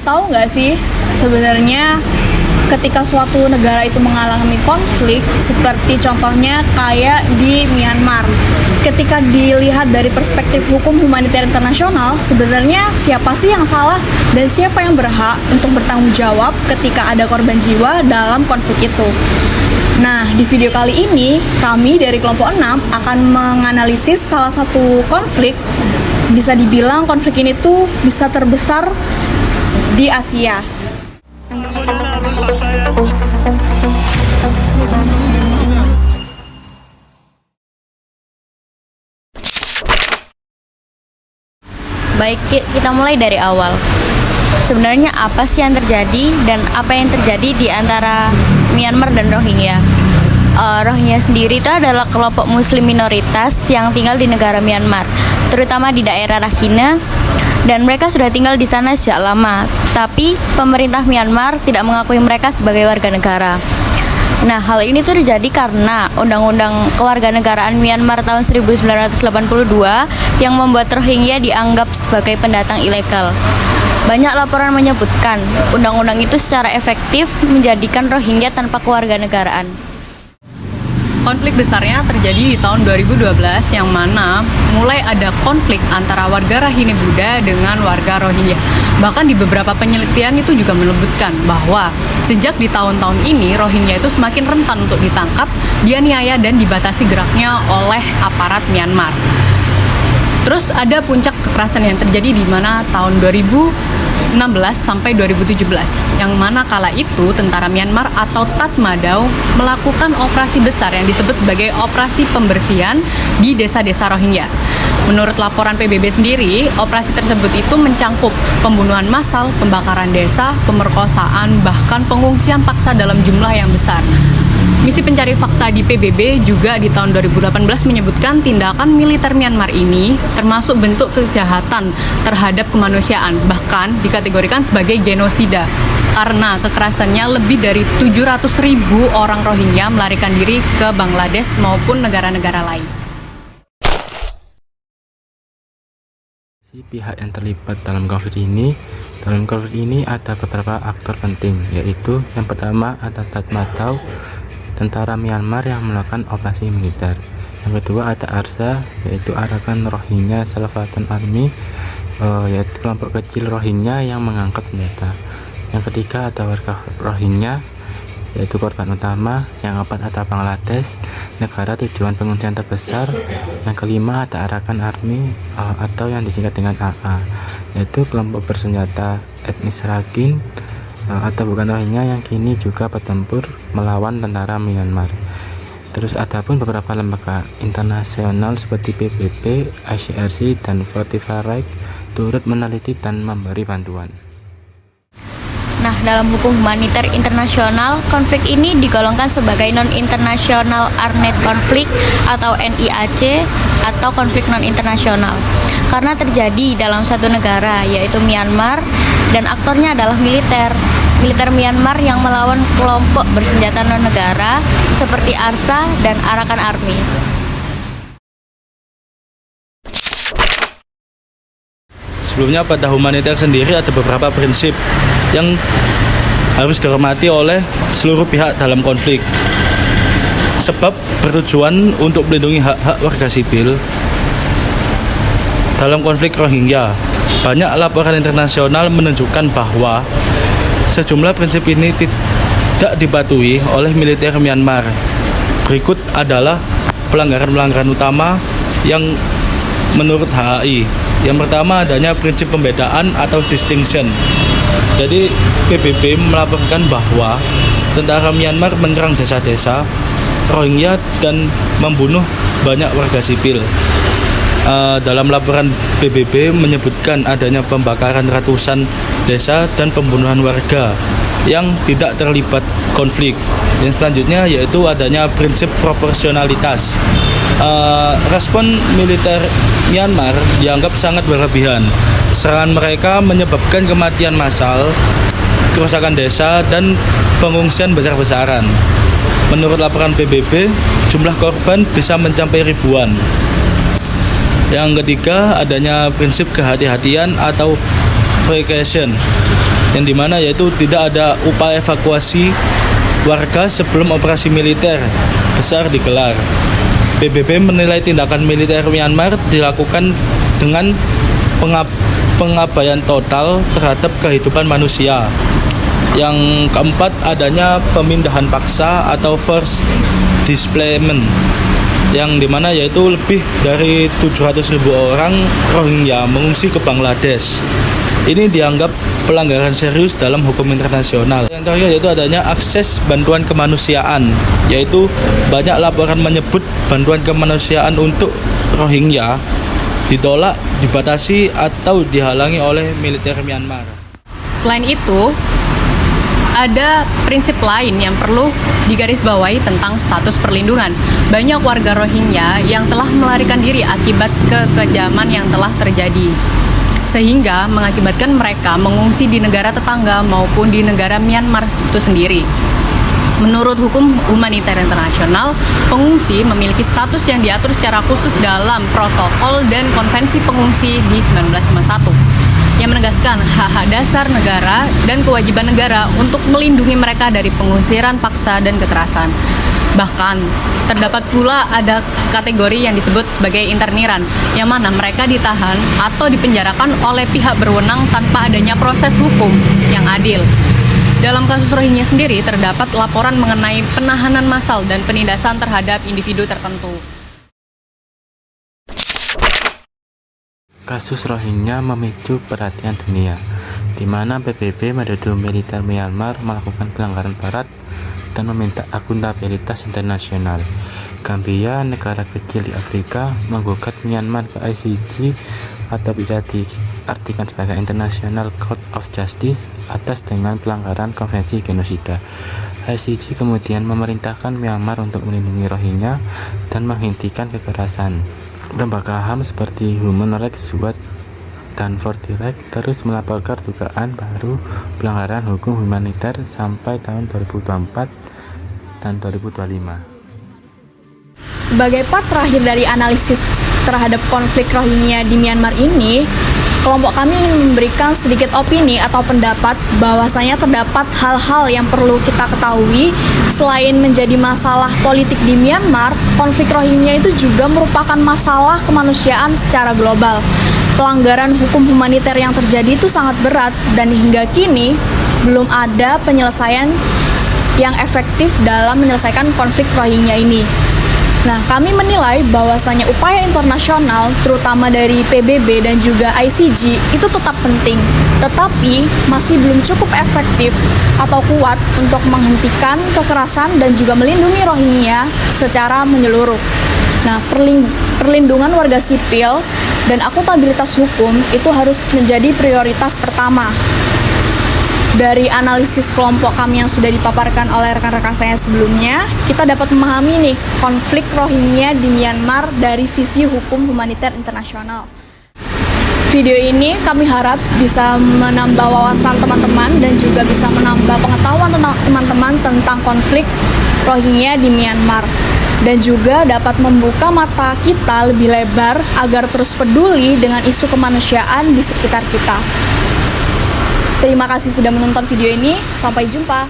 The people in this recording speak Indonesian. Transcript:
tahu nggak sih, sebenarnya ketika suatu negara itu mengalami konflik, seperti contohnya kayak di Myanmar, ketika dilihat dari perspektif hukum humaniter internasional, sebenarnya siapa sih yang salah dan siapa yang berhak untuk bertanggung jawab ketika ada korban jiwa dalam konflik itu. Nah, di video kali ini, kami dari kelompok 6 akan menganalisis salah satu konflik. Bisa dibilang konflik ini tuh bisa terbesar di Asia. Baik, kita mulai dari awal. Sebenarnya apa sih yang terjadi dan apa yang terjadi di antara Myanmar dan Rohingya? Rohingya sendiri itu adalah kelompok muslim minoritas yang tinggal di negara Myanmar, terutama di daerah Rakhine, dan mereka sudah tinggal di sana sejak lama. Tapi pemerintah Myanmar tidak mengakui mereka sebagai warga negara. Nah, hal ini tuh terjadi karena Undang-Undang Kewarganegaraan Myanmar tahun 1982 yang membuat Rohingya dianggap sebagai pendatang ilegal. Banyak laporan menyebutkan undang-undang itu secara efektif menjadikan Rohingya tanpa kewarganegaraan. Konflik besarnya terjadi di tahun 2012 yang mana mulai ada konflik antara warga Rakhine Buddha dengan warga Rohingya. Bahkan di beberapa penelitian itu juga menyebutkan bahwa sejak di tahun-tahun ini Rohingya itu semakin rentan untuk ditangkap, dianiaya dan dibatasi geraknya oleh aparat Myanmar. Terus ada puncak kekerasan yang terjadi di mana tahun 2016 sampai 2017, yang mana kala itu tentara Myanmar atau Tatmadaw melakukan operasi besar yang disebut sebagai operasi pembersihan di desa-desa Rohingya. Menurut laporan PBB sendiri, operasi tersebut itu mencangkup pembunuhan massal, pembakaran desa, pemerkosaan, bahkan pengungsian paksa dalam jumlah yang besar. Misi pencari fakta di PBB juga di tahun 2018 menyebutkan tindakan militer Myanmar ini termasuk bentuk kejahatan terhadap kemanusiaan, bahkan dikategorikan sebagai genosida karena kekerasannya lebih dari 700.000 orang Rohingya melarikan diri ke Bangladesh maupun negara-negara lain. Si pihak yang terlibat dalam konflik ini ada beberapa aktor penting, yaitu yang pertama ada Tatmadaw, tentara Myanmar yang melakukan operasi militer. Yang kedua ada ARSA, yaitu Arakan Rohingya Salvation Army, yaitu kelompok kecil Rohingya yang mengangkat senjata. Yang ketiga ada warga Rohingya, yaitu korban utama. Yang keempat ada Bangladesh, negara tujuan pengungsian terbesar. Yang kelima ada Arakan Army, atau yang disingkat dengan AA, yaitu kelompok bersenjata etnis Rakhine atau bukan Rohingya yang kini juga bertempur melawan tentara Myanmar. Terus ada pun beberapa lembaga internasional seperti PBB, ICRC, dan Fortify Rights turut meneliti dan memberi bantuan. Nah, dalam hukum humaniter internasional, konflik ini digolongkan sebagai non-international armed conflict atau NIAC atau konflik non-internasional karena terjadi dalam satu negara, yaitu Myanmar, dan aktornya adalah militer Myanmar yang melawan kelompok bersenjata non-negara seperti ARSA dan Arakan Army. Sebelumnya pada humaniter sendiri ada beberapa prinsip yang harus dihormati oleh seluruh pihak dalam konflik. Sebab bertujuan untuk melindungi hak-hak warga sipil dalam konflik Rohingya. Banyak laporan internasional menunjukkan bahwa sejumlah prinsip ini tidak dipatuhi oleh militer Myanmar. Berikut adalah pelanggaran-pelanggaran utama yang menurut HAI. Yang pertama adanya prinsip pembedaan atau distinction. Jadi PBB melaporkan bahwa tentara Myanmar menyerang desa-desa Rohingya dan membunuh banyak warga sipil. Dalam laporan PBB menyebutkan adanya pembakaran ratusan desa dan pembunuhan warga yang tidak terlibat konflik. Yang selanjutnya yaitu adanya prinsip proporsionalitas. Respon militer Myanmar dianggap sangat berlebihan. Serangan mereka menyebabkan kematian massal, kerusakan desa, dan pengungsian besar-besaran. Menurut laporan PBB, jumlah korban bisa mencapai ribuan. Yang ketiga, adanya prinsip kehati-hatian atau precaution. yang dimana yaitu tidak ada upaya evakuasi warga sebelum operasi militer besar digelar. PBB menilai tindakan militer Myanmar dilakukan dengan pengabaian total terhadap kehidupan manusia. Yang keempat, adanya pemindahan paksa atau forced displacement, yang dimana yaitu lebih dari 700.000 orang Rohingya mengungsi ke Bangladesh. Ini dianggap pelanggaran serius dalam hukum internasional. Yang terakhir yaitu adanya akses bantuan kemanusiaan, yaitu banyak laporan menyebut bantuan kemanusiaan untuk Rohingya ditolak, dibatasi atau dihalangi oleh militer Myanmar. Selain itu, ada prinsip lain yang perlu digarisbawahi tentang status perlindungan. Banyak warga Rohingya yang telah melarikan diri akibat kekejaman yang telah terjadi, sehingga mengakibatkan mereka mengungsi di negara tetangga maupun di negara Myanmar itu sendiri. Menurut hukum humaniter internasional, pengungsi memiliki status yang diatur secara khusus dalam protokol dan konvensi pengungsi di 1951. Yang menegaskan hak-hak dasar negara dan kewajiban negara untuk melindungi mereka dari pengusiran paksa dan kekerasan. Bahkan, terdapat pula ada kategori yang disebut sebagai interniran, yang mana mereka ditahan atau dipenjarakan oleh pihak berwenang tanpa adanya proses hukum yang adil. Dalam kasus Rohingya sendiri, terdapat laporan mengenai penahanan massal dan penindasan terhadap individu tertentu. Kasus Rohingya memicu perhatian dunia, di mana PBB menuduh militer Myanmar melakukan pelanggaran berat dan meminta akuntabilitas internasional. Gambia, negara kecil di Afrika, menggugat Myanmar ke ICJ atau bisa diartikan sebagai International Court of Justice atas dengan pelanggaran konvensi genosida. ICJ kemudian memerintahkan Myanmar untuk melindungi Rohingya dan menghentikan kekerasan. Lembaga HAM seperti Human Rights Watch dan For the Right terus melaporkan dugaan baru pelanggaran hukum humaniter sampai tahun 2024 dan 2025. Sebagai part terakhir dari analisis terhadap konflik Rohingya di Myanmar ini, kelompok kami ingin memberikan sedikit opini atau pendapat bahwasanya terdapat hal-hal yang perlu kita ketahui. Selain menjadi masalah politik di Myanmar, konflik Rohingya itu juga merupakan masalah kemanusiaan secara global. Pelanggaran hukum humaniter yang terjadi itu sangat berat dan hingga kini belum ada penyelesaian yang efektif dalam menyelesaikan konflik Rohingya ini. Nah, kami menilai bahwasanya upaya internasional, terutama dari PBB dan juga ICJ, itu tetap penting, tetapi masih belum cukup efektif atau kuat untuk menghentikan kekerasan dan juga melindungi Rohingya secara menyeluruh. Nah, perlindungan warga sipil dan akuntabilitas hukum itu harus menjadi prioritas pertama. Dari analisis kelompok kami yang sudah dipaparkan oleh rekan-rekan saya sebelumnya, kita dapat memahami nih konflik Rohingya di Myanmar dari sisi hukum humaniter internasional. Video ini kami harap bisa menambah wawasan teman-teman dan juga bisa menambah pengetahuan tentang teman-teman tentang konflik Rohingya di Myanmar, dan juga dapat membuka mata kita lebih lebar agar terus peduli dengan isu kemanusiaan di sekitar kita. Terima kasih sudah menonton video ini. Sampai jumpa.